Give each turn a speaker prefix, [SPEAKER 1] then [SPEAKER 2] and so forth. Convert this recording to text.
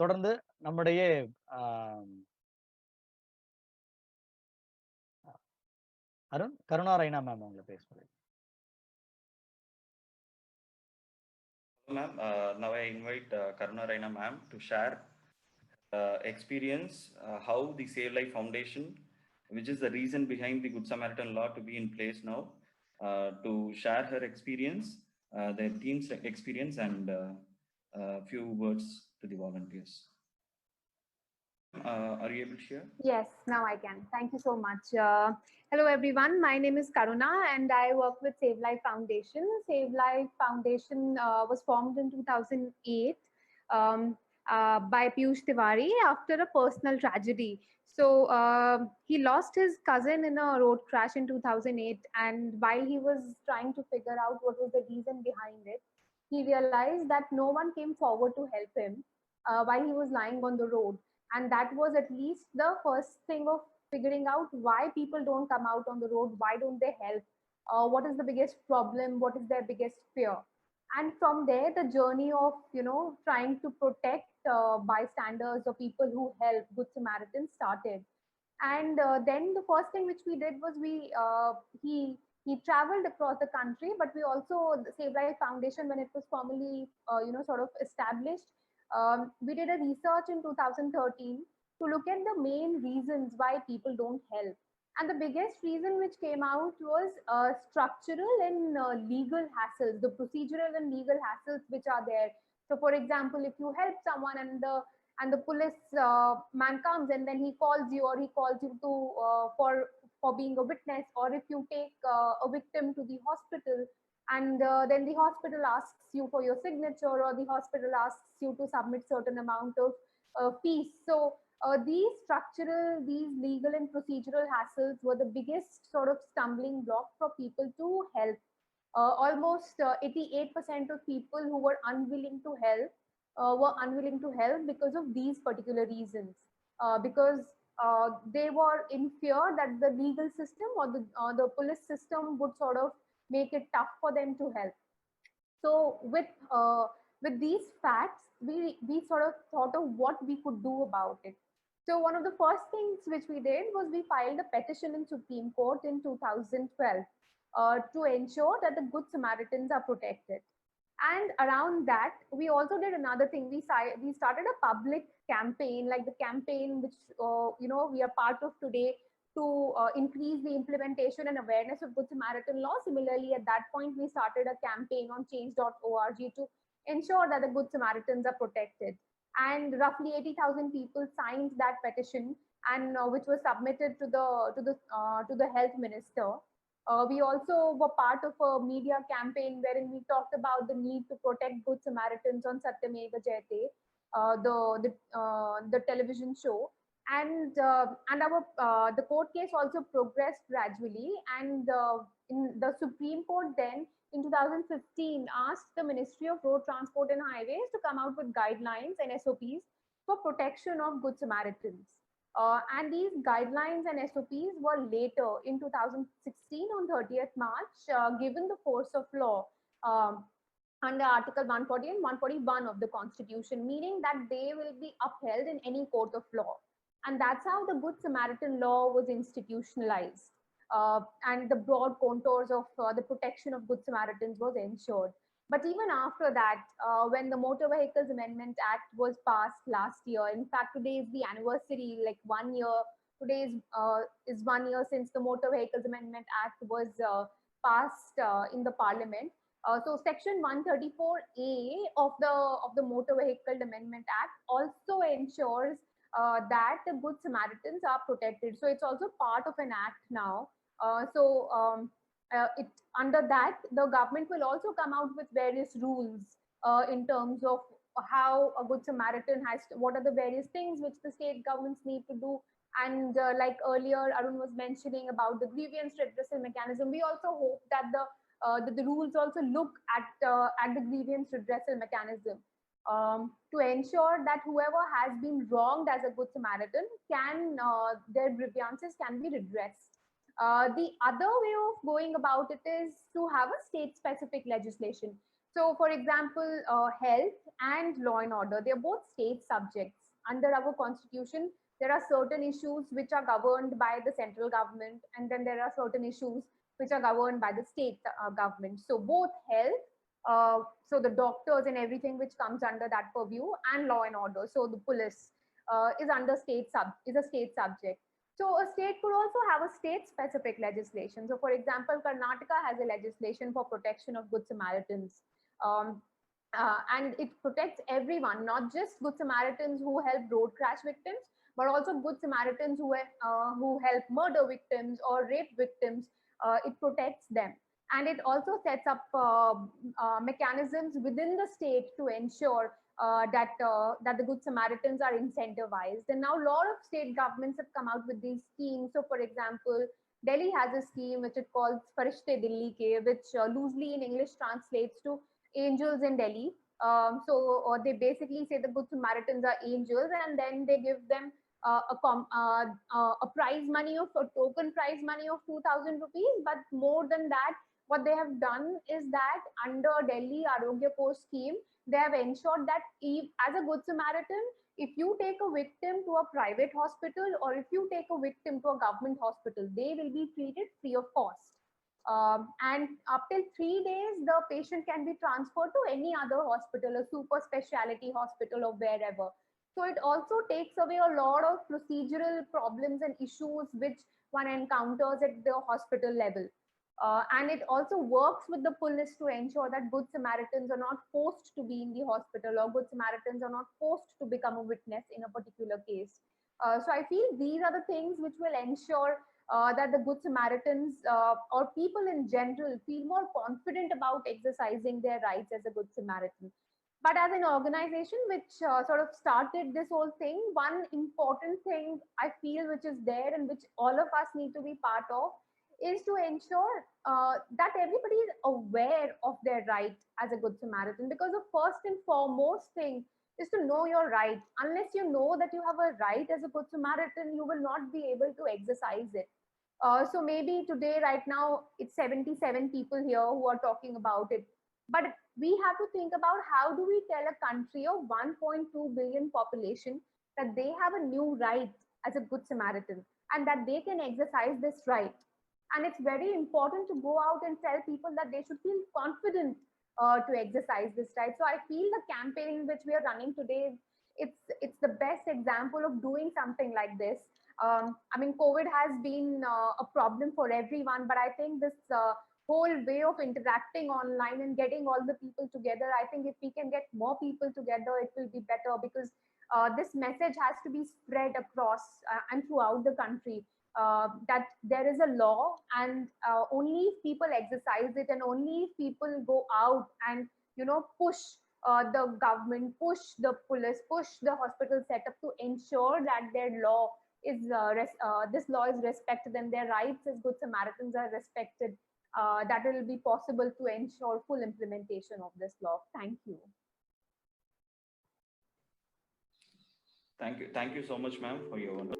[SPEAKER 1] தொடர்ந்து நம்முடைய ஆ அருண், கருணா ரெய்னா மேம் உங்கள பேச சொல்றேன்.
[SPEAKER 2] Ma'am, now I invite Karuna Raina ma'am to share experience how the Save Life Foundation, which is the reason behind the Good Samaritan law to be in place now, to share her experience, their team's experience, and few words to the volunteers. Are you able to share?
[SPEAKER 3] Yes, now I can. Thank you so much. Hello, everyone. My name is Karuna, and I work with Save Life Foundation. Save Life Foundation was formed in 2008 by Piyush Tiwari after a personal tragedy. So he lost his cousin in a road crash in 2008, and while he was trying to figure out what was the reason behind it, he realized that no one came forward to help him while he was lying on the road, and that was at least the first thing of figuring out why people don't come out on the road, why don't they help, what is the biggest problem, what is their biggest fear. And from there the journey of trying to protect bystanders or people who help, Good Samaritans, started. And then the first thing which we did was he traveled across the country, but we also, the Save Life Foundation, when it was formally sort of established, we did a research in 2013 to look at the main reasons why people don't help. And the biggest reason which came out was structural and legal hassles, the procedural and legal hassles which are there. So, for example, if you help someone and the police man comes and then he calls you, or he calls you to for being a witness, or if you take a victim to the hospital, and then the hospital asks you for your signature, or the hospital asks you to submit certain amount of fees. So these structural, these legal and procedural hassles were the biggest sort of stumbling block for people to help. Almost 88% of people who were unwilling to help were unwilling to help because of these particular reasons, because they were in fear that the legal system or the police system would sort of make it tough for them to help. So with these facts, we sort of thought of what we could do about it. So one of the first things which we did was we filed a petition in Supreme Court in 2012 to ensure that the Good Samaritans are protected. And around that, we also did another thing. We started a public campaign, like the campaign which we are part of today, to increase the implementation and awareness of Good Samaritan law. Similarly, at that point, we started a campaign on change.org to ensure that the Good Samaritans are protected. And roughly 80,000 people signed that petition, and which was submitted to the health minister. We also were part of a media campaign wherein we talked about the need to protect Good Samaritans on Satyameva Jayate, the television show. And our the court case also progressed gradually, and in the Supreme Court then in 2015 asked the Ministry of Road Transport and Highways to come out with guidelines and SOPs for protection of Good Samaritans. And these guidelines and SOPs were later in 2016 on 30th March given the force of law under Article 140 and 141 of the Constitution, meaning that they will be upheld in any court of law. And that's how the Good Samaritan law was institutionalized. And the broad contours of the protection of Good Samaritans was ensured. But even after that, when the Motor Vehicles Amendment Act was passed last year, in fact, today is the anniversary, like 1 year. Today is 1 year since the Motor Vehicles Amendment Act was passed in the Parliament. So Section 134A of the Motor Vehicle Amendment Act also ensures that the Good Samaritans are protected. So it's also part of an act now. Under that, the government will also come out with various rules in terms of how a Good Samaritan what are the various things which the state governments need to do. And like earlier, Arun was mentioning about the grievance redressal mechanism, we also hope that the rules also look at the grievance redressal mechanism to ensure that whoever has been wronged as a Good Samaritan their grievances can be redressed. The other way of going about it is to have a state-specific legislation. So for example, health and law and order, they're both state subjects. Under our constitution, there are certain issues which are governed by the central government, and then there are certain issues which are governed by the state government. So both health, so the doctors and everything which comes under that purview, and law and order, so the police is under is a state subject. So a state could also have a state specific legislation. So for example, Karnataka has a legislation for protection of Good Samaritans. And it protects everyone, not just Good Samaritans who help road crash victims, but also Good Samaritans who help murder victims or rape victims. It protects them. And it also sets up mechanisms within the state to ensure that the Good Samaritans are incentivized. And now a lot of state governments have come out with these schemes. So for example, Delhi has a scheme which it calls Farishte Dilli Ke, which loosely in English translates to angels in Delhi. So they basically say the Good Samaritans are angels, and then they give them a prize money of a token prize money of 2,000 rupees. But more than that, what they have done is that under Delhi Arogya Kosh scheme, they have ensured that if, as a Good Samaritan, if you take a victim to a private hospital or if you take a victim to a government hospital, they will be treated free of cost. And up till 3 days, the patient can be transferred to any other hospital, a super specialty hospital or wherever. So it also takes away a lot of procedural problems and issues which one encounters at the hospital level. And it also works with the police to ensure that Good Samaritans are not forced to be in the hospital, or Good Samaritans are not forced to become a witness in a particular case. So I feel these are the things which will ensure that the Good Samaritans or people in general feel more confident about exercising their rights as a Good Samaritan. But as an organization which sort of started this whole thing, one important thing I feel which is there and which all of us need to be part of is to ensure that everybody is aware of their right as a Good Samaritan, because the first and foremost thing is to know your right. Unless you know that you have a right as a Good Samaritan, you will not be able to exercise it. So maybe today, right now, it's 77 people here who are talking about it. But we have to think about how do we tell a country of 1.2 billion population that they have a new right as a Good Samaritan and that they can exercise this right. And it's very important to go out and tell people that they should feel confident to exercise this right. So I feel the campaign which we are running today, it's the best example of doing something like this. I mean, COVID has been a problem for everyone, but I think this whole way of interacting online and getting all the people together, I think if we can get more people together, it will be better, because this message has to be spread across and throughout the country. That there is a law, and only if people exercise it, and only if people go out and push the government, push the police, push the hospital setup to ensure that their law is this law is respected and their rights as Good Samaritans are respected, that it will be possible to ensure full implementation of this law. Thank you.
[SPEAKER 2] Thank you so much, ma'am, for your wonderful